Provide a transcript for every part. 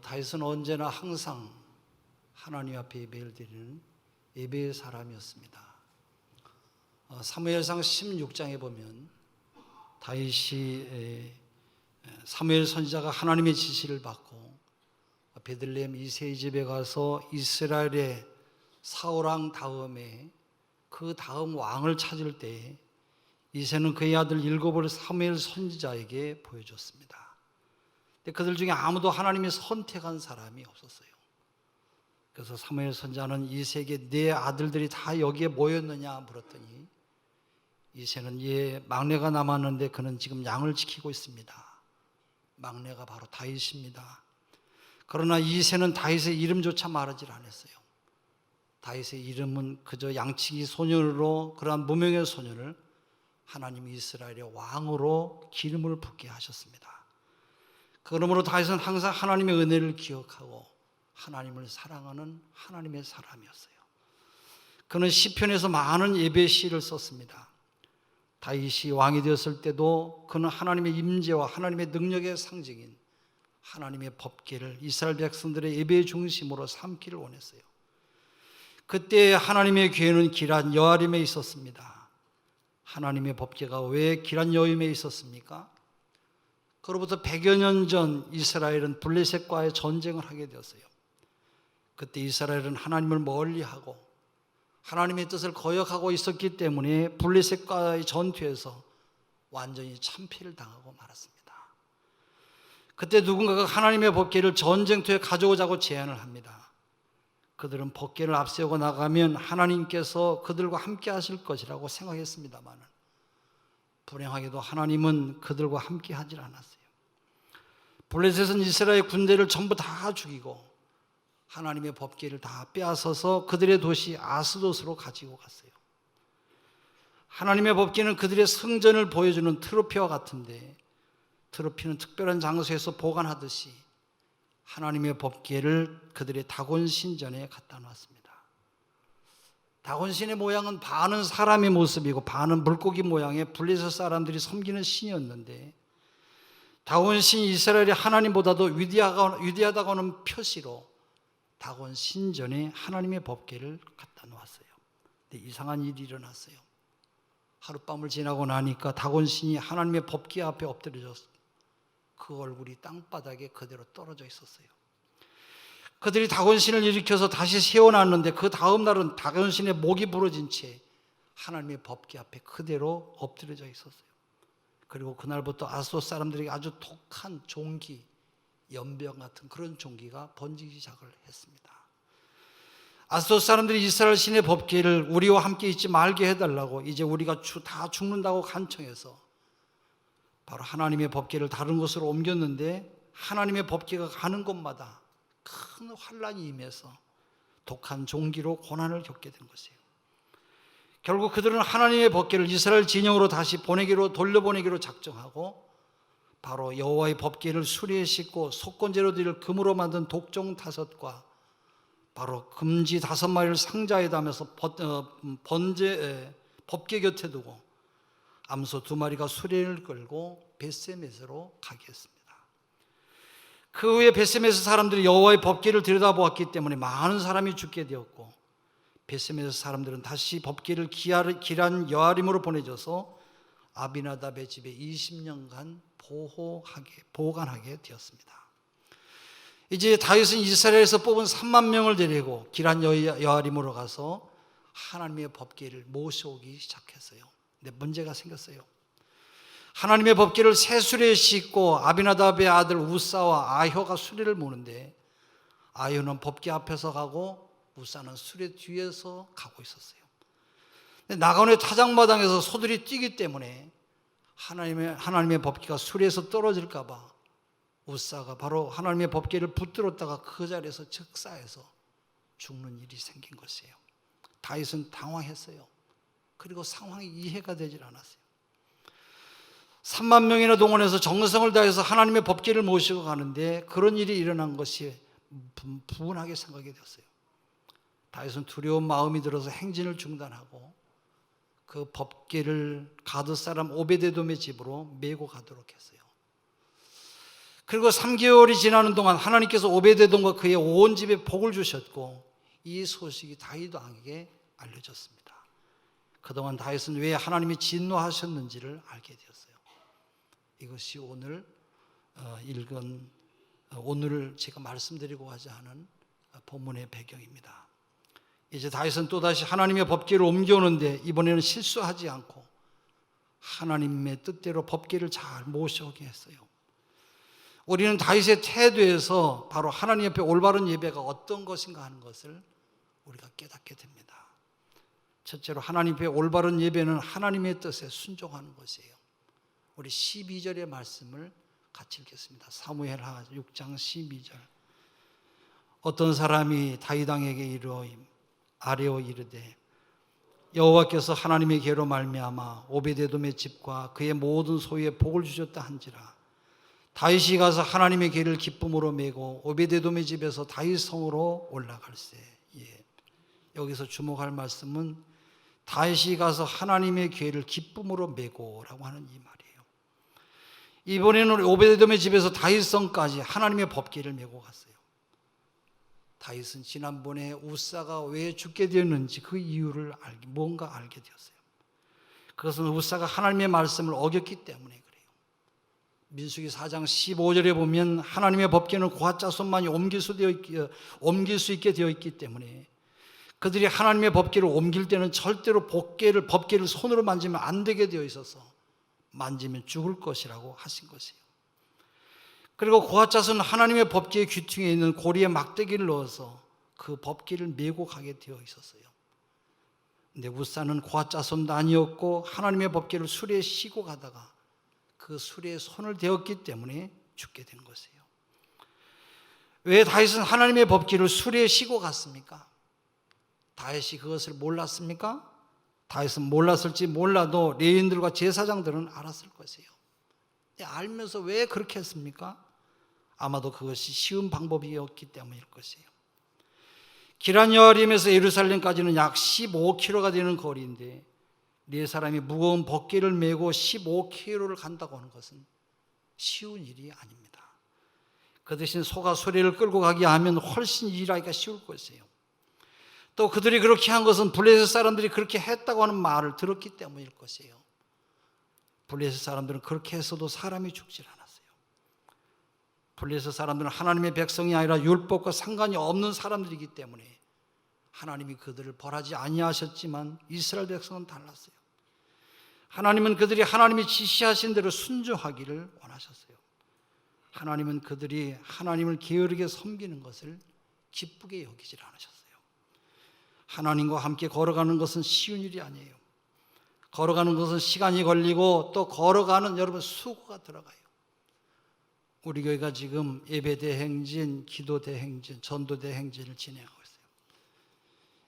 다윗은 언제나 항상 하나님 앞에 예배를 드리는 예배의 사람이었습니다. 사무엘상 16장에 보면 다윗이 사무엘 선지자가 하나님의 지시를 받고 베들레헴 이새의 집에 가서 이스라엘의 사울왕 다음에 그 다음 왕을 찾을 때에 이새는 그의 아들 일곱을 사무엘 선지자에게 보여줬습니다. 근데 그들 중에 아무도 하나님이 선택한 사람이 없었어요. 그래서 사무엘 선지자는 이새에게 네 아들들이 다 여기에 모였느냐 물었더니 이새는 예, 막내가 남았는데 그는 지금 양을 지키고 있습니다. 막내가 바로 다윗입니다. 그러나 이새는 다윗의 이름조차 말하지 않았어요. 다윗의 이름은 그저 양치기 소년으로 그러한 무명의 소년을 하나님이 이스라엘의 왕으로 기름을 붓게 하셨습니다. 그러므로 다윗은 항상 하나님의 은혜를 기억하고 하나님을 사랑하는 하나님의 사람이었어요. 그는 시편에서 많은 예배 시를 썼습니다. 다윗이 왕이 되었을 때도 그는 하나님의 임재와 하나님의 능력의 상징인 하나님의 법궤를 이스라엘 백성들의 예배의 중심으로 삼기를 원했어요. 그때 하나님의 교회는 기란 여아림에 있었습니다. 하나님의 법궤가 왜 기란 여아림에 있었습니까? 그로부터 100여 년 전 이스라엘은 블레셋과의 전쟁을 하게 되었어요. 그때 이스라엘은 하나님을 멀리하고 하나님의 뜻을 거역하고 있었기 때문에 블레셋과의 전투에서 완전히 참패를 당하고 말았습니다. 그때 누군가가 하나님의 법궤를 전쟁터에 가져오자고 제안을 합니다. 그들은 법궤를 앞세우고 나가면 하나님께서 그들과 함께 하실 것이라고 생각했습니다만 불행하게도 하나님은 그들과 함께 하질 않았어요. 블레셋은 이스라엘 군대를 전부 다 죽이고 하나님의 법궤를 다 빼앗아서 그들의 도시 아스돗으로 가지고 갔어요. 하나님의 법궤는 그들의 성전을 보여주는 트로피와 같은데 트로피는 특별한 장소에서 보관하듯이 하나님의 법궤를 그들의 다곤 신전에 갖다 놨습니다. 다곤 신의 모양은 반은 사람의 모습이고 반은 물고기 모양의 블레셋 사람들이 섬기는 신이었는데 다곤 신이 이스라엘의 하나님보다도 위대하다고 하는 표시로 다곤 신전에 하나님의 법궤를 갖다 놓았어요. 근데 이상한 일이 일어났어요. 하룻밤을 지나고 나니까 다곤 신이 하나님의 법궤 앞에 엎드려졌어요. 그 얼굴이 땅바닥에 그대로 떨어져 있었어요. 그들이 다곤 신을 일으켜서 다시 세워놨는데 그 다음 날은 다곤 신의 목이 부러진 채 하나님의 법궤 앞에 그대로 엎드려져 있었어요. 그리고 그날부터 아스돗 사람들에게 아주 독한 종기, 연병 같은 그런 종기가 번지기 시작을 했습니다. 아스돗 사람들이 이스라엘 신의 법궤를 우리와 함께 있지 말게 해달라고 이제 우리가 다 죽는다고 간청해서 바로 하나님의 법궤를 다른 곳으로 옮겼는데 하나님의 법궤가 가는 곳마다 큰 환란이 임해서 독한 종기로 고난을 겪게 된 것이에요. 결국 그들은 하나님의 법궤를 이스라엘 진영으로 다시 돌려보내기로 작정하고 바로 여호와의 법궤를 수리에 싣고 속건제로 드릴 금으로 만든 독종 5과 바로 금지 5마리를 상자에 담아서 법궤 곁에 두고 암소 2마리가 수레를 끌고 벳세메스로 가게 했습니다. 그 후에 벳세메스 사람들이 여호와의 법궤를 들여다보았기 때문에 많은 사람이 죽게 되었고 벳세메스 사람들은 다시 법궤를 기란 여아림으로 보내줘서 아비나답의 집에 20년간 보관하게 되었습니다. 이제 다윗은 이스라엘에서 뽑은 3만 명을 데리고 기란 여아림으로 가서 하나님의 법궤를 모셔오기 시작했어요. 근데 문제가 생겼어요. 하나님의 법궤를 새 수레에 싣고 아비나답의 아들 우사와 아효가 수레를 모는데 아효는 법궤 앞에서 가고 우사는 수레 뒤에서 가고 있었어요. 나간의 타작마당에서 소들이 뛰기 때문에 하나님의 법궤가 수레에서 떨어질까 봐 우사가 바로 하나님의 법궤를 붙들었다가 그 자리에서 즉사해서 죽는 일이 생긴 것이에요. 다윗은 당황했어요. 그리고 상황이 이해가 되질 않았어요. 3만 명이나 동원해서 정성을 다해서 하나님의 법궤를 모시고 가는데 그런 일이 일어난 것이 분하게 생각이 되었어요. 다윗은 두려운 마음이 들어서 행진을 중단하고 그 법궤를 가드 사람 오베데돔의 집으로 메고 가도록 했어요. 그리고 3개월이 지나는 동안 하나님께서 오베데돔과 그의 온 집에 복을 주셨고 이 소식이 다윗 왕에게 알려졌습니다. 그동안 다윗은 왜 하나님이 진노하셨는지를 알게 되었어요. 이것이 오늘 읽은 오늘 제가 말씀드리고 하지 않은 본문의 배경입니다. 이제 다윗은 또다시 하나님의 법궤를 옮겨오는데 이번에는 실수하지 않고 하나님의 뜻대로 법궤를 잘 모셔오게 했어요. 우리는 다윗의 태도에서 바로 하나님 앞에 올바른 예배가 어떤 것인가 하는 것을 우리가 깨닫게 됩니다. 첫째로 하나님 앞에 올바른 예배는 하나님의 뜻에 순종하는 것이에요. 우리 12절의 말씀을 같이 읽겠습니다. 사무엘하 6장 12절. 어떤 사람이 다윗 왕에게 아뢰어 이르되 여호와께서 하나님의 계로 말미암아 오베데돔의 집과 그의 모든 소유에 복을 주셨다 한지라. 다윗이 가서 하나님의 계를 기쁨으로 메고 오베데돔의 집에서 다윗 성으로 올라갈세. 예. 여기서 주목할 말씀은 다윗이 가서 하나님의 계를 기쁨으로 메고라고 하는 이 말이에요. 이번에는 오베데돔의 집에서 다윗 성까지 하나님의 법궤를 메고 갔어요. 다윗은 지난번에 우사가 왜 죽게 되었는지 그 이유를 뭔가 알게 되었어요. 그것은 우사가 하나님의 말씀을 어겼기 때문에 그래요. 민수기 4장 15절에 보면 하나님의 법궤는 고앗 자손만이 옮길 수 있게 되어 있기 때문에 그들이 하나님의 법궤를 옮길 때는 절대로 법궤를 손으로 만지면 안 되게 되어 있어서 만지면 죽을 것이라고 하신 것이에요. 그리고 고앗 자손은 하나님의 법궤의 귀퉁이에 있는 고리에 막대기를 넣어서 그 법궤를 메고 가게 되어 있었어요. 근데 우사는 고앗 자손도 아니었고 하나님의 법궤를 수레에 싣고 가다가 그 수레에 손을 대었기 때문에 죽게 된 것이에요. 왜 다윗은 하나님의 법궤를 수레에 싣고 갔습니까? 다윗이 그것을 몰랐습니까? 다윗은 몰랐을지 몰라도 레위인들과 제사장들은 알았을 것이에요. 알면서 왜 그렇게 했습니까? 아마도 그것이 쉬운 방법이었기 때문일 것이에요. 기란 여아림에서 예루살렘까지는 약 15km가 되는 거리인데 네 사람이 무거운 법궤를 메고 15km를 간다고 하는 것은 쉬운 일이 아닙니다. 그 대신 소가 수레를 끌고 가게 하면 훨씬 일하기가 쉬울 것이에요. 또 그들이 그렇게 한 것은 블레셋 사람들이 그렇게 했다고 하는 말을 들었기 때문일 것이에요. 블레셋 사람들은 그렇게 했어도 사람이 죽질 않았어요. 블레셋 사람들은 하나님의 백성이 아니라 율법과 상관이 없는 사람들이기 때문에 하나님이 그들을 벌하지 아니하셨지만 이스라엘 백성은 달랐어요. 하나님은 그들이 하나님이 지시하신 대로 순종하기를 원하셨어요. 하나님은 그들이 하나님을 게으르게 섬기는 것을 기쁘게 여기질 않으셨어요. 하나님과 함께 걸어가는 것은 쉬운 일이 아니에요. 걸어가는 것은 시간이 걸리고 또 걸어가는 여러분 수고가 들어가요. 우리 교회가 지금 예배대행진, 기도대행진, 전도대행진을 진행하고 있어요.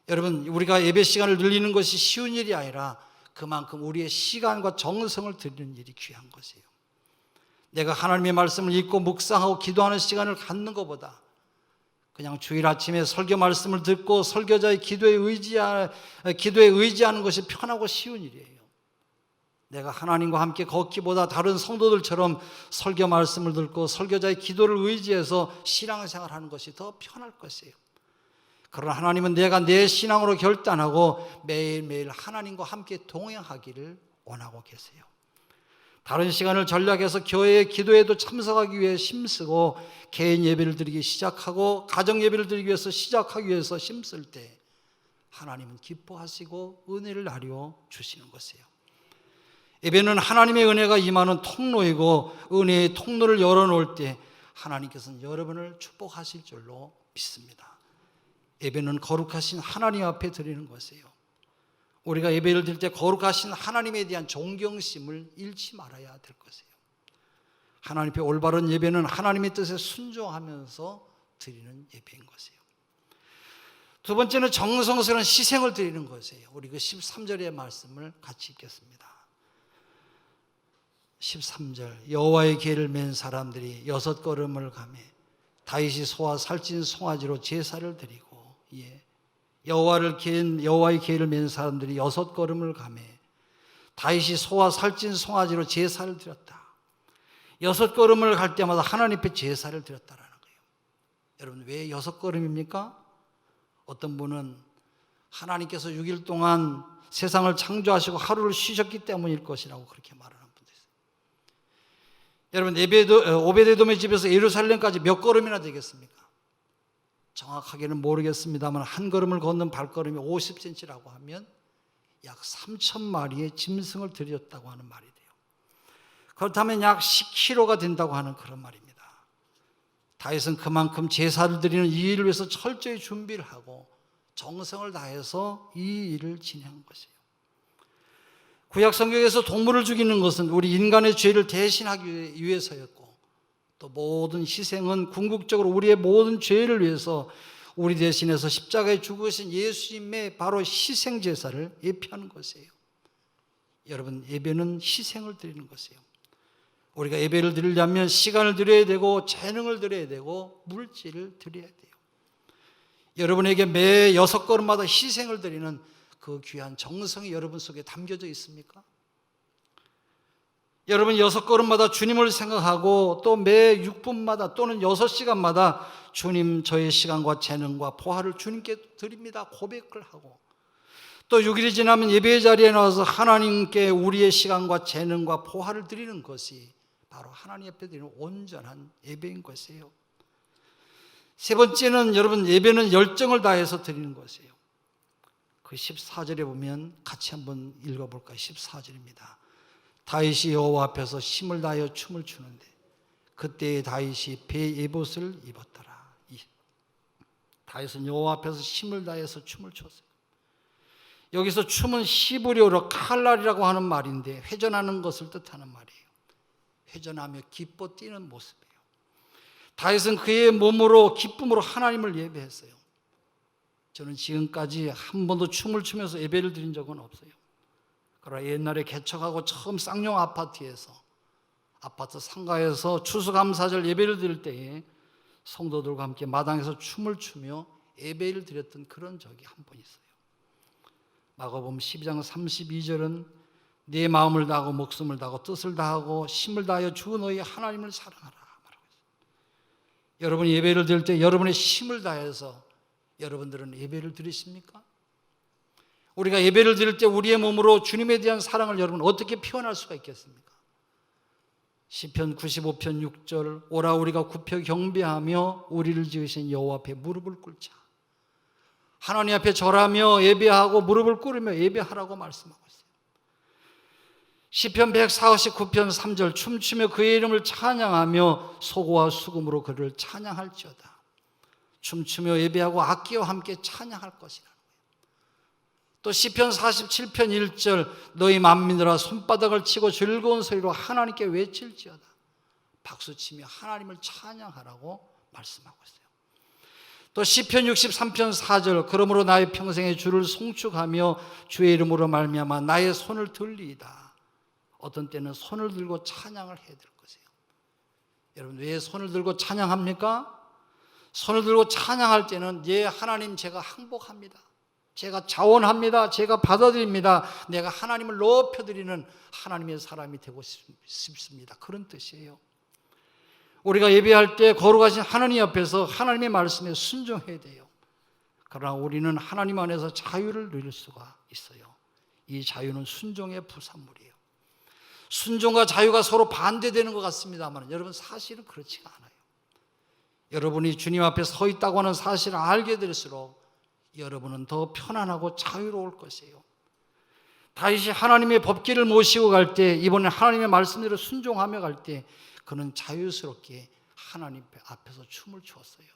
여러분 우리가 예배 시간을 늘리는 것이 쉬운 일이 아니라 그만큼 우리의 시간과 정성을 드리는 일이 귀한 것이에요. 내가 하나님의 말씀을 읽고 묵상하고 기도하는 시간을 갖는 것보다 그냥 주일 아침에 설교 말씀을 듣고 설교자의 기도에 의지하는 것이 편하고 쉬운 일이에요. 내가 하나님과 함께 걷기보다 다른 성도들처럼 설교 말씀을 듣고 설교자의 기도를 의지해서 신앙생활하는 것이 더 편할 것이에요. 그러나 하나님은 내가 내 신앙으로 결단하고 매일매일 하나님과 함께 동행하기를 원하고 계세요. 다른 시간을 전략해서 교회의 기도에도 참석하기 위해 힘쓰고 개인 예배를 드리기 시작하고 가정 예배를 드리기 위해서 시작하기 위해서 힘쓸 때 하나님은 기뻐하시고 은혜를 나누어 주시는 것이에요. 예배는 하나님의 은혜가 임하는 통로이고 은혜의 통로를 열어놓을 때 하나님께서는 여러분을 축복하실 줄로 믿습니다. 예배는 거룩하신 하나님 앞에 드리는 것이에요. 우리가 예배를 드릴 때 거룩하신 하나님에 대한 존경심을 잃지 말아야 될 것이에요. 하나님 앞에 올바른 예배는 하나님의 뜻에 순종하면서 드리는 예배인 것이에요. 두 번째는 정성스러운 희생을 드리는 것이에요. 우리 그 13절의 말씀을 같이 읽겠습니다. 13절 여호와의 계를 맨 사람들이 6걸음을 가매 다윗이 소와 살찐 송아지로 제사를 드리고 여호와의 계를 맨 사람들이 6걸음을 가매 다윗이 소와 살찐 송아지로 제사를 드렸다. 6걸음을 갈 때마다 하나님 앞에 제사를 드렸다라는 거예요. 여러분, 왜 6걸음입니까? 어떤 분은 하나님께서 6일 동안 세상을 창조하시고 하루를 쉬셨기 때문일 것이라고 그렇게 말하는 분도 있어요. 여러분, 오베데돔의 집에서 예루살렘까지 몇 걸음이나 되겠습니까? 정확하게는 모르겠습니다만 한 걸음을 걷는 발걸음이 50cm라고 하면 약 3,000마리의 짐승을 드렸다고 하는 말이 돼요. 그렇다면 약 10kg가 된다고 하는 그런 말입니다. 다윗은 그만큼 제사를 드리는 이 일을 위해서 철저히 준비를 하고 정성을 다해서 이 일을 진행한 것이에요. 구약 성경에서 동물을 죽이는 것은 우리 인간의 죄를 대신하기 위해서였고, 또 모든 희생은 궁극적으로 우리의 모든 죄를 위해서 우리 대신해서 십자가에 죽으신 예수님의 바로 희생 제사를 예표하는 것이에요. 여러분, 예배는 희생을 드리는 것이에요. 우리가 예배를 드리려면 시간을 드려야 되고 재능을 드려야 되고 물질을 드려야 돼요. 여러분에게 매 6걸음마다 희생을 드리는 그 귀한 정성이 여러분 속에 담겨져 있습니까? 여러분 6걸음마다 주님을 생각하고 또 매 6분마다 또는 6시간마다 주님, 저의 시간과 재능과 포화를 주님께 드립니다 고백을 하고, 또 6일이 지나면 예배의 자리에 나와서 하나님께 우리의 시간과 재능과 포화를 드리는 것이 바로 하나님 앞에 드리는 온전한 예배인 것이에요. 세 번째는 여러분, 예배는 열정을 다해서 드리는 것이에요. 그 14절에 보면 같이 한번 읽어볼까요? 14절입니다. 다윗이 여호와 앞에서 힘을 다하여 춤을 추는데 그때에 다윗이 배 에봇을 입었더라. 다윗은 여호와 앞에서 힘을 다해서 춤을 췄어요. 여기서 춤은 히브리어로 칼날이라고 하는 말인데 회전하는 것을 뜻하는 말이에요. 회전하며 기뻐 뛰는 모습이에요. 다윗은 그의 몸으로 기쁨으로 하나님을 예배했어요. 저는 지금까지 한 번도 춤을 추면서 예배를 드린 적은 없어요. 그러나 옛날에 개척하고 처음 쌍용 아파트에서 아파트 상가에서 추수감사절 예배를 드릴 때에 성도들과 함께 마당에서 춤을 추며 예배를 드렸던 그런 적이 한 번 있어요. 마가복음 12장 32절은 네 마음을 다하고 목숨을 다하고 뜻을 다하고 힘을 다하여 주 너희 하나님을 사랑하라 말하고 있어요. 여러분이 예배를 드릴 때 여러분의 힘을 다해서 여러분들은 예배를 드리십니까? 우리가 예배를 드릴 때 우리의 몸으로 주님에 대한 사랑을 여러분 어떻게 표현할 수가 있겠습니까? 시편 95편 6절 오라 우리가 굽혀 경배하며 우리를 지으신 여호와 앞에 무릎을 꿇자. 하나님 앞에 절하며 예배하고 무릎을 꿇으며 예배하라고 말씀하고 있어요. 시편 149편 3절 춤추며 그의 이름을 찬양하며 소고와 수금으로 그를 찬양할지어다. 춤추며 예배하고 악기와 함께 찬양할 것이라는 거예요. 또 시편 47편 1절 너희 만민들아 손바닥을 치고 즐거운 소리로 하나님께 외칠지어다. 박수치며 하나님을 찬양하라고 말씀하고 있어요. 또 시편 63편 4절 그러므로 나의 평생에 주를 송축하며 주의 이름으로 말미암아 나의 손을 들리이다. 어떤 때는 손을 들고 찬양을 해야 될 것이에요. 여러분 왜 손을 들고 찬양합니까? 손을 들고 찬양할 때는 예 하나님 제가 항복합니다. 제가 자원합니다. 제가 받아들입니다. 내가 하나님을 높여드리는 하나님의 사람이 되고 싶습니다. 그런 뜻이에요. 우리가 예배할 때 거룩하신 하나님 앞에서 하나님의 말씀에 순종해야 돼요. 그러나 우리는 하나님 안에서 자유를 누릴 수가 있어요. 이 자유는 순종의 부산물이에요. 순종과 자유가 서로 반대되는 것 같습니다만 여러분 사실은 그렇지가 않아요. 여러분이 주님 앞에 서 있다고 하는 사실을 알게 될수록 여러분은 더 편안하고 자유로울 것이에요. 다윗이 하나님의 법궤를 모시고 갈 때 이번에 하나님의 말씀대로 순종하며 갈 때 그는 자유스럽게 하나님 앞에서 춤을 추었어요.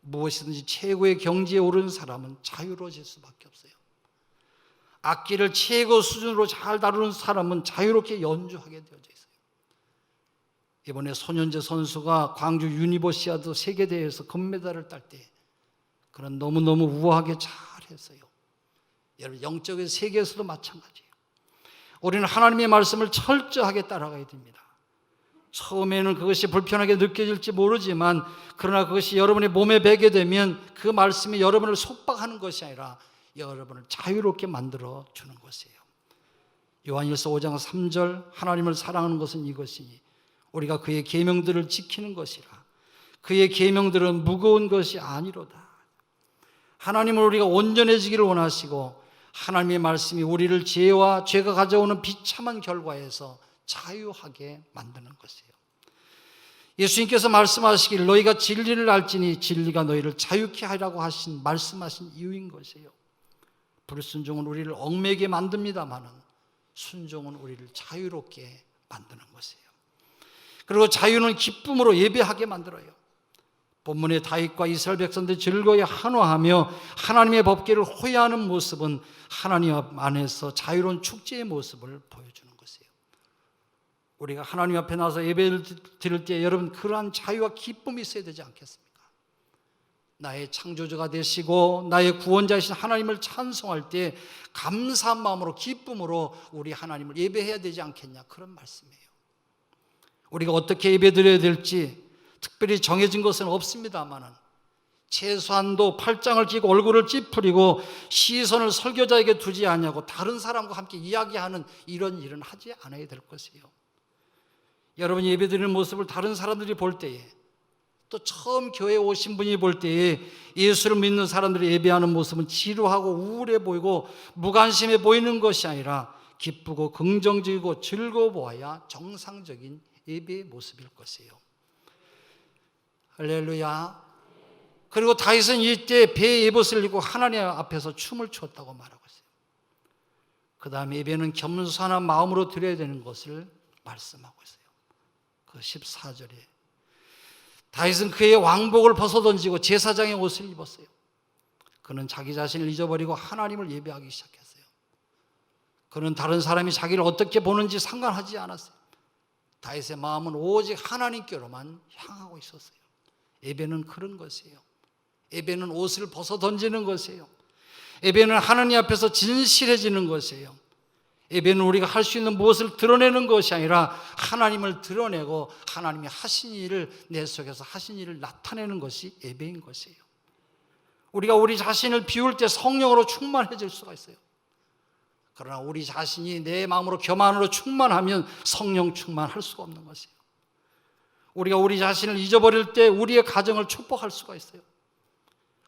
무엇이든지 최고의 경지에 오른 사람은 자유로워질 수밖에 없어요. 악기를 최고 수준으로 잘 다루는 사람은 자유롭게 연주하게 되어져 있어요. 이번에 손현재 선수가 광주 유니버시아드 세계대회에서 금메달을 딸 때 그는 너무너무 우아하게 잘했어요. 여러분 영적인 세계에서도 마찬가지예요. 우리는 하나님의 말씀을 철저하게 따라가야 됩니다. 처음에는 그것이 불편하게 느껴질지 모르지만 그러나 그것이 여러분의 몸에 배게 되면 그 말씀이 여러분을 속박하는 것이 아니라 여러분을 자유롭게 만들어 주는 것이에요. 요한일서 5장 3절 하나님을 사랑하는 것은 이것이니 우리가 그의 계명들을 지키는 것이라. 그의 계명들은 무거운 것이 아니로다. 하나님은 우리가 온전해지기를 원하시고 하나님의 말씀이 우리를 죄와 죄가 가져오는 비참한 결과에서 자유하게 만드는 것이에요. 예수님께서 말씀하시길 너희가 진리를 알지니 진리가 너희를 자유케 하리라고 말씀하신 이유인 것이에요. 불순종은 우리를 얽매게 만듭니다마는 순종은 우리를 자유롭게 만드는 것이에요. 그리고 자유는 기쁨으로 예배하게 만들어요. 본문의 다윗과 이스라엘 백성들이 즐거이 환호하며 하나님의 법궤를 호위하는 모습은 하나님 안에서 자유로운 축제의 모습을 보여주는 것이에요. 우리가 하나님 앞에 나서 예배를 드릴 때 여러분 그러한 자유와 기쁨이 있어야 되지 않겠습니까? 나의 창조주가 되시고 나의 구원자이신 하나님을 찬송할 때 감사한 마음으로 기쁨으로 우리 하나님을 예배해야 되지 않겠냐, 그런 말씀이에요. 우리가 어떻게 예배드려야 될지 특별히 정해진 것은 없습니다만은 최소한도 팔짱을 끼고 얼굴을 찌푸리고 시선을 설교자에게 두지 않냐고 다른 사람과 함께 이야기하는 이런 일은 하지 않아야 될 것이에요. 여러분이 예배드리는 모습을 다른 사람들이 볼 때에, 또 처음 교회에 오신 분이 볼 때에 예수를 믿는 사람들이 예배하는 모습은 지루하고 우울해 보이고 무관심해 보이는 것이 아니라 기쁘고 긍정적이고 즐거워 보아야 정상적인 예배의 모습일 것이에요. 할렐루야. 그리고 다윗은 이때 배에 예봇을 입고 하나님 앞에서 춤을 추었다고 말하고 있어요. 그 다음에 예배는 겸손한 마음으로 드려야 되는 것을 말씀하고 있어요. 그 14절에 다윗은 그의 왕복을 벗어던지고 제사장의 옷을 입었어요. 그는 자기 자신을 잊어버리고 하나님을 예배하기 시작했어요. 그는 다른 사람이 자기를 어떻게 보는지 상관하지 않았어요. 다윗의 마음은 오직 하나님께로만 향하고 있었어요. 예배는 그런 것이에요. 예배는 옷을 벗어 던지는 것이에요. 예배는 하나님 앞에서 진실해지는 것이에요. 예배는 우리가 할 수 있는 무엇을 드러내는 것이 아니라 하나님을 드러내고 하나님이 하신 일을 내 속에서 하신 일을 나타내는 것이 예배인 것이에요. 우리가 우리 자신을 비울 때 성령으로 충만해질 수가 있어요. 그러나 우리 자신이 내 마음으로 교만으로 충만하면 성령 충만할 수가 없는 것이에요. 우리가 우리 자신을 잊어버릴 때 우리의 가정을 축복할 수가 있어요.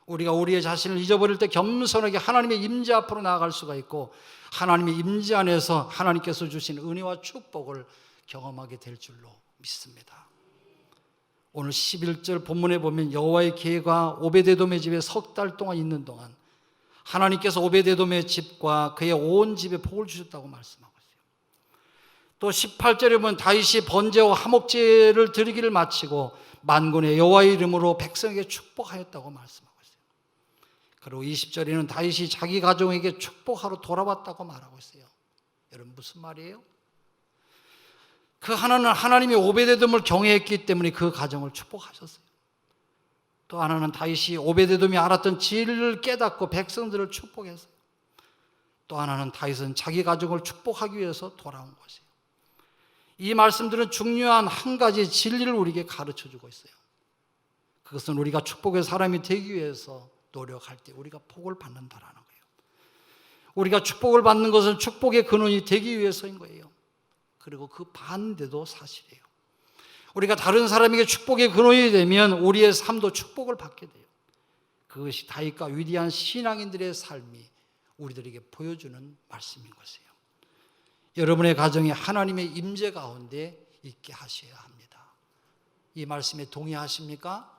우리가 우리의 자신을 잊어버릴 때 겸손하게 하나님의 임재 앞으로 나아갈 수가 있고 하나님의 임재 안에서 하나님께서 주신 은혜와 축복을 경험하게 될 줄로 믿습니다. 오늘 11절 본문에 보면 여호와의 계가 오베데돔의 집에 석 달 동안 있는 동안 하나님께서 오베데돔의 집과 그의 온 집에 복을 주셨다고 말씀하고 있어요. 또 18절에 보면 다윗이 번제와 화목제를 드리기를 마치고 만군의 여호와의 이름으로 백성에게 축복하였다고 말씀하고 있어요. 그리고 20절에는 다윗이 자기 가정에게 축복하러 돌아왔다고 말하고 있어요. 여러분 무슨 말이에요? 그 하나는 하나님이 오베데돔을 경외했기 때문에 그 가정을 축복하셨어요. 또 하나는 다윗이 오베데돔이 알았던 진리를 깨닫고 백성들을 축복했어요. 또 하나는 다윗은 자기 가족을 축복하기 위해서 돌아온 것이에요. 이 말씀들은 중요한 한 가지 진리를 우리에게 가르쳐주고 있어요. 그것은 우리가 축복의 사람이 되기 위해서 노력할 때 우리가 복을 받는다라는 거예요. 우리가 축복을 받는 것은 축복의 근원이 되기 위해서인 거예요. 그리고 그 반대도 사실이에요. 우리가 다른 사람에게 축복의 근원이 되면 우리의 삶도 축복을 받게 돼요. 그것이 다윗과 위대한 신앙인들의 삶이 우리들에게 보여주는 말씀인 것이에요. 여러분의 가정에 하나님의 임재 가운데 있게 하셔야 합니다. 이 말씀에 동의하십니까?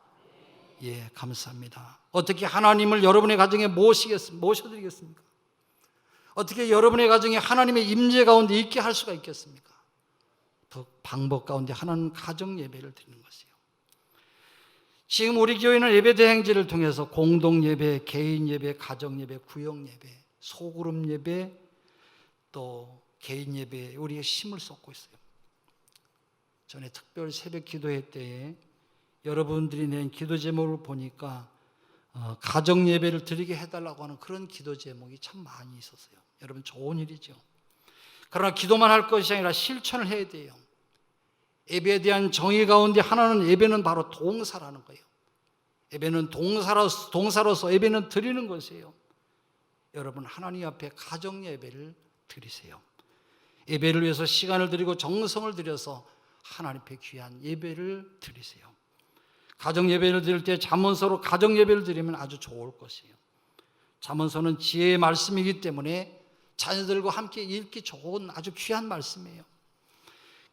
예, 감사합니다. 어떻게 하나님을 여러분의 가정에 모셔드리겠습니까? 어떻게 여러분의 가정에 하나님의 임재 가운데 있게 할 수가 있겠습니까? 그 방법 가운데 하나는 가정 예배를 드리는 것이에요. 지금 우리 교회는 예배 대행지를 통해서 공동 예배, 개인 예배, 가정 예배, 구역 예배, 소그룹 예배, 또 개인 예배에 우리가 힘을 쏟고 있어요. 전에 특별 새벽 기도회 때에 여러분들이 낸 기도 제목을 보니까 가정 예배를 드리게 해달라고 하는 그런 기도 제목이 참 많이 있었어요. 여러분 좋은 일이죠. 그러나 기도만 할 것이 아니라 실천을 해야 돼요. 예배에 대한 정의 가운데 하나는 예배는 바로 동사라는 거예요. 예배는 동사로서 예배는 드리는 것이에요. 여러분 하나님 앞에 가정 예배를 드리세요. 예배를 위해서 시간을 드리고 정성을 들여서 하나님 앞에 귀한 예배를 드리세요. 가정 예배를 드릴 때 잠언서로 가정 예배를 드리면 아주 좋을 것이에요. 잠언서는 지혜의 말씀이기 때문에 자녀들과 함께 읽기 좋은 아주 귀한 말씀이에요.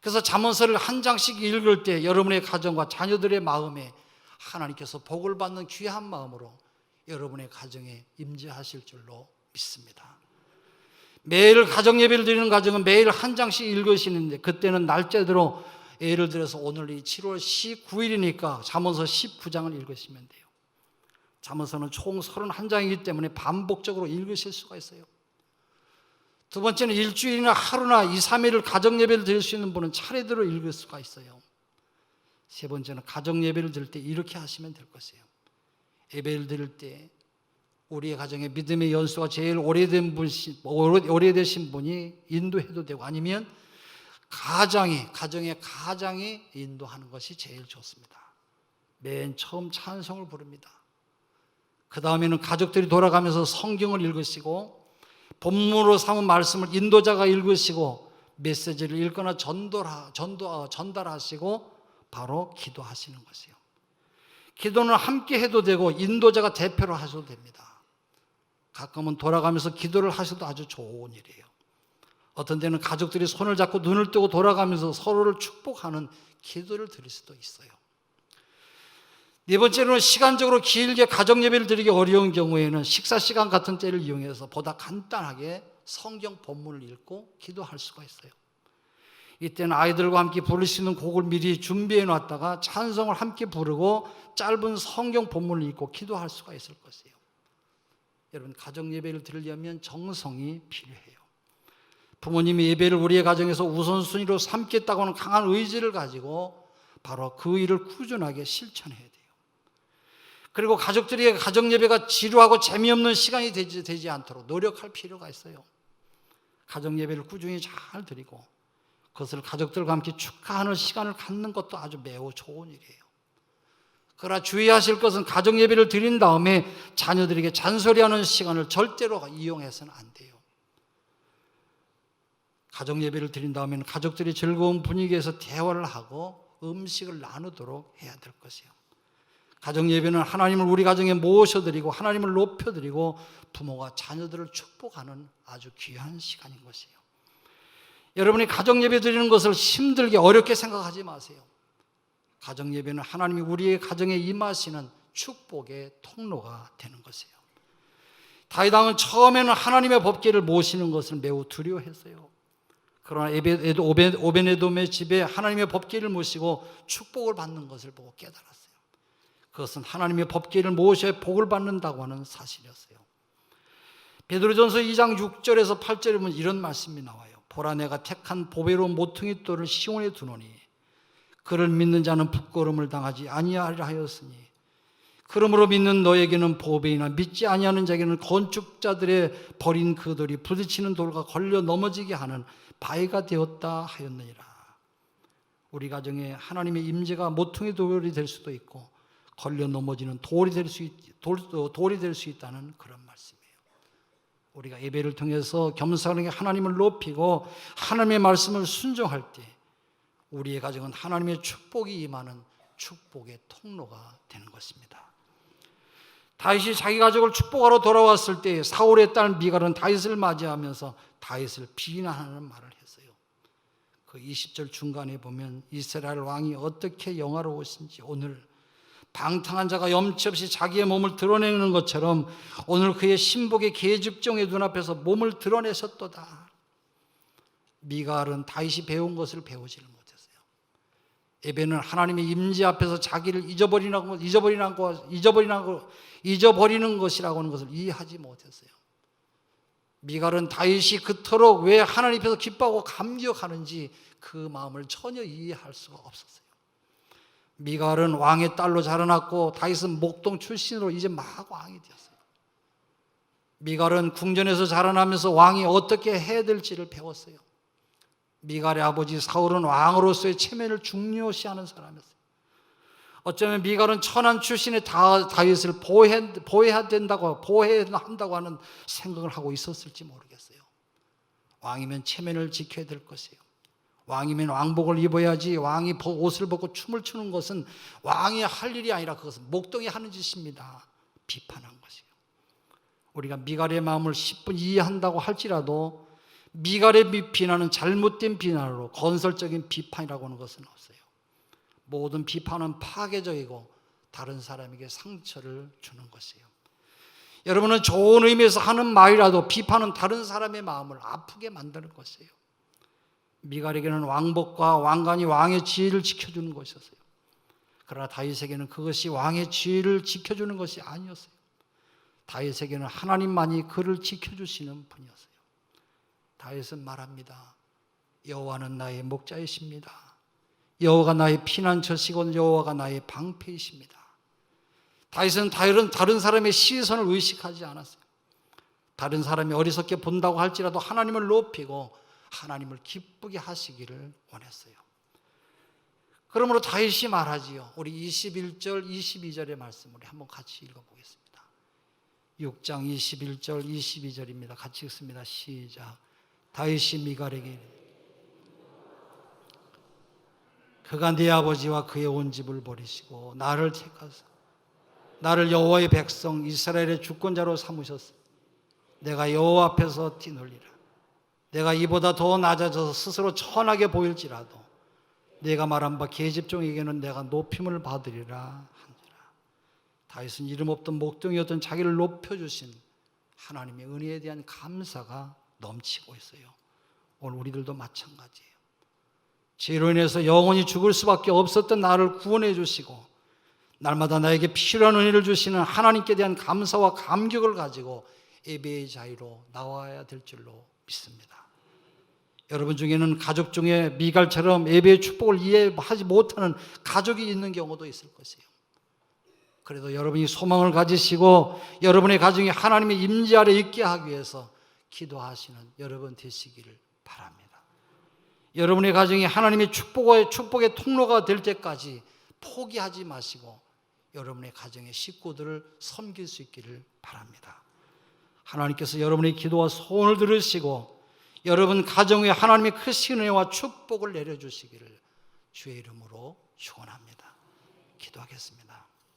그래서 잠언서를 한 장씩 읽을 때 여러분의 가정과 자녀들의 마음에 하나님께서 복을 받는 귀한 마음으로 여러분의 가정에 임재하실 줄로 믿습니다. 매일 가정 예배를 드리는 가정은 매일 한 장씩 읽으시는데, 그때는 날짜대로 예를 들어서 오늘이 7월 19일이니까 잠언서 19장을 읽으시면 돼요. 잠언서는 총 31장이기 때문에 반복적으로 읽으실 수가 있어요. 두 번째는 일주일이나 하루나 2, 3일을 가정 예배를 드릴 수 있는 분은 차례대로 읽을 수가 있어요. 세 번째는 가정 예배를 드릴 때 이렇게 하시면 될 것이에요. 예배를 드릴 때 우리의 가정의 믿음의 연수가 제일 오래되신 분이 인도해도 되고, 아니면 가정의 인도하는 것이 제일 좋습니다. 맨 처음 찬송을 부릅니다. 그 다음에는 가족들이 돌아가면서 성경을 읽으시고, 본문으로 삼은 말씀을 인도자가 읽으시고, 메시지를 읽거나 전달하시고 바로 기도하시는 것이에요. 기도는 함께 해도 되고 인도자가 대표로 하셔도 됩니다. 가끔은 돌아가면서 기도를 하셔도 아주 좋은 일이에요. 어떤 때는 가족들이 손을 잡고 눈을 뜨고 돌아가면서 서로를 축복하는 기도를 드릴 수도 있어요. 네 번째로는 시간적으로 길게 가정 예배를 드리기 어려운 경우에는 식사 시간 같은 때를 이용해서 보다 간단하게 성경 본문을 읽고 기도할 수가 있어요. 이때는 아이들과 함께 부를 수 있는 곡을 미리 준비해 놨다가 찬송을 함께 부르고 짧은 성경 본문을 읽고 기도할 수가 있을 것이에요. 여러분, 가정 예배를 드리려면 정성이 필요해요. 부모님이 예배를 우리의 가정에서 우선순위로 삼겠다고 하는 강한 의지를 가지고 바로 그 일을 꾸준하게 실천해야 돼요. 그리고 가족들이 가정 예배가 지루하고 재미없는 시간이 되지 않도록 노력할 필요가 있어요. 가정 예배를 꾸준히 잘 드리고 그것을 가족들과 함께 축하하는 시간을 갖는 것도 아주 매우 좋은 일이에요. 그러나 주의하실 것은 가정 예배를 드린 다음에 자녀들에게 잔소리하는 시간을 절대로 이용해서는 안 돼요. 가정 예배를 드린 다음에는 가족들이 즐거운 분위기에서 대화를 하고 음식을 나누도록 해야 될 것이에요. 가정 예배는 하나님을 우리 가정에 모셔드리고 하나님을 높여드리고 부모가 자녀들을 축복하는 아주 귀한 시간인 것이에요. 여러분이 가정 예배 드리는 것을 힘들게 어렵게 생각하지 마세요. 가정 예배는 하나님이 우리의 가정에 임하시는 축복의 통로가 되는 것이에요. 다윗 왕은 처음에는 하나님의 법궤를 모시는 것을 매우 두려워했어요. 그러나 오베네돔의 집에 하나님의 법궤를 모시고 축복을 받는 것을 보고 깨달았어요. 그것은 하나님의 법궤를 모셔야 복을 받는다고 하는 사실이었어요. 베드로전서 2장 6절에서 8절에 보면 이런 말씀이 나와요. 보라, 내가 택한 보배로운 모퉁이 돌을 시온에 두노니 그를 믿는 자는 부끄러움을 당하지 아니하리라 하였으니, 그러므로 믿는 너에게는 보배이나 믿지 아니하는 자에게는 건축자들의 버린 그 돌이 부딪히는 돌과 걸려 넘어지게 하는 바위가 되었다 하였느니라. 우리 가정에 하나님의 임재가 모퉁이 돌이 될 수도 있고 걸려 넘어지는 돌이 될 수 있다는 그런 말씀이에요. 우리가 예배를 통해서 겸손하게 하나님을 높이고 하나님의 말씀을 순종할 때 우리의 가정은 하나님의 축복이 임하는 축복의 통로가 되는 것입니다. 다윗이 자기 가족을 축복하러 돌아왔을 때 사울의 딸 미갈은 다윗을 맞이하면서 다윗을 비난하는 말을 했어요. 그 20절 중간에 보면 이스라엘 왕이 어떻게 영화로우신지, 오늘 방탕한 자가 염치 없이 자기의 몸을 드러내는 것처럼 오늘 그의 신복의 계집종의 눈앞에서 몸을 드러내셨도다. 미갈은 다윗이 배운 것을 배우지를 못했어요. 예배는 하나님의 임재 앞에서 자기를 잊어버리는 것이라고 하는 것을 이해하지 못했어요. 미갈은 다윗이 그토록 왜 하나님 앞에서 기뻐하고 감격하는지 그 마음을 전혀 이해할 수가 없었어요. 미갈은 왕의 딸로 자라났고 다윗은 목동 출신으로 이제 막 왕이 되었어요. 미갈은 궁전에서 자라나면서 왕이 어떻게 해야 될지를 배웠어요. 미갈의 아버지 사울은 왕으로서의 체면을 중요시하는 사람이었어요. 어쩌면 미갈은 천한 출신의 다윗을 보호해야 한다고 하는 생각을 하고 있었을지 모르겠어요. 왕이면 체면을 지켜야 될 것이에요. 왕이면 왕복을 입어야지 왕이 옷을 벗고 춤을 추는 것은 왕이 할 일이 아니라 그것은 목동이 하는 짓입니다. 비판한 것이요. 우리가 미갈의 마음을 10분 이해한다고 할지라도 미갈의 비난은 잘못된 비난으로 건설적인 비판이라고 하는 것은 없어요. 모든 비판은 파괴적이고 다른 사람에게 상처를 주는 것이에요. 여러분은 좋은 의미에서 하는 말이라도 비판은 다른 사람의 마음을 아프게 만드는 것이에요. 미갈에게는 왕복과 왕관이 왕의 지위를 지켜주는 것이었어요. 그러나 다윗에게는 그것이 왕의 지위를 지켜주는 것이 아니었어요. 다윗에게는 하나님만이 그를 지켜주시는 분이었어요. 다윗은 말합니다. 여호와는 나의 목자이십니다. 여호와가 나의 피난처시고 여호와가 나의 방패이십니다. 다윗은 다른 사람의 시선을 의식하지 않았어요. 다른 사람이 어리석게 본다고 할지라도 하나님을 높이고 하나님을 기쁘게 하시기를 원했어요. 그러므로 다윗이 말하지요. 우리 21절, 22절의 말씀 우리 한번 같이 읽어보겠습니다. 6장 21절, 22절입니다. 같이 읽습니다. 시작. 다윗이 미갈에게 그가 네 아버지와 그의 온 집을 버리시고 나를 택하사 나를 여호와의 백성 이스라엘의 주권자로 삼으셨으니 내가 여호와 앞에서 뛰놀리라. 내가 이보다 더 낮아져서 스스로 천하게 보일지라도 내가 말한 바 계집종에게는 내가 높임을 받으리라 하니라. 다윗은 이름 없던 목동이었던 자기를 높여주신 하나님의 은혜에 대한 감사가 넘치고 있어요. 오늘 우리들도 마찬가지예요. 죄로 인해서 영원히 죽을 수밖에 없었던 나를 구원해 주시고 날마다 나에게 필요한 은혜를 주시는 하나님께 대한 감사와 감격을 가지고 예배의 자리로 나와야 될 줄로 믿습니다. 여러분 중에는 가족 중에 미갈처럼 예배의 축복을 이해하지 못하는 가족이 있는 경우도 있을 것이에요. 그래도 여러분이 소망을 가지시고 여러분의 가정이 하나님의 임재 아래 있게 하기 위해서 기도하시는 여러분 되시기를 바랍니다. 여러분의 가정이 하나님의 축복의 통로가 될 때까지 포기하지 마시고 여러분의 가정의 식구들을 섬길 수 있기를 바랍니다. 하나님께서 여러분의 기도와 소원을 들으시고 여러분 가정에 하나님의 크신 은혜와 축복을 내려주시기를 주의 이름으로 축원합니다. 기도하겠습니다.